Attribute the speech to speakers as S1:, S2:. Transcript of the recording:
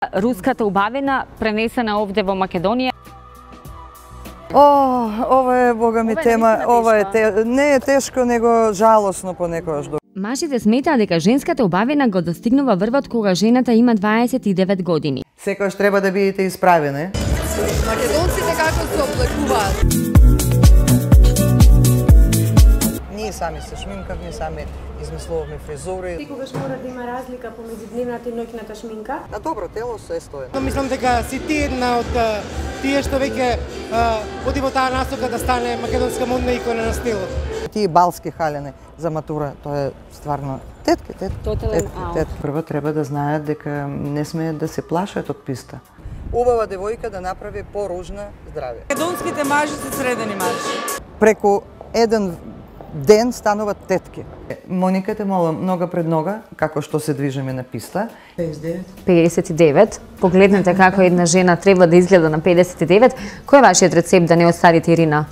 S1: Руската убавина пренесена овде во Македонија.
S2: Ова е, бога ми, тема, ова е не е тешко, него жалосно понекогаш.
S1: Мажите сметаат дека женската убавина го достигнува врвот кога жената има 29 години.
S2: Секогаш треба да бидете исправени.
S3: Македонците како се облекуваат?
S2: Ние сами се шминкавме, сами измислуваме фризури.
S4: Секогаш мора да има разлика помеѓу дневната и ноќната шминка.
S2: На добро тело се стои.
S5: Мислам дека си ти една од тие што веќе оди во таа насока да стане македонска модна икона на стилот.
S2: Тие балски халени за матура, тоа е стварно тетки. Прво треба да знаат дека не смеат да се плашат од писта. Убава девојка да направи поружна здравје.
S3: Македонските мажи се средени мажи.
S2: Преку еден ден стануваат тетки. Моника, те молам, нога пред нога, како што се движиме на писта.
S1: 59. Погледнете како една жена треба да изгледа на 59. Кој е вашиот рецепт да не оставите Ирина?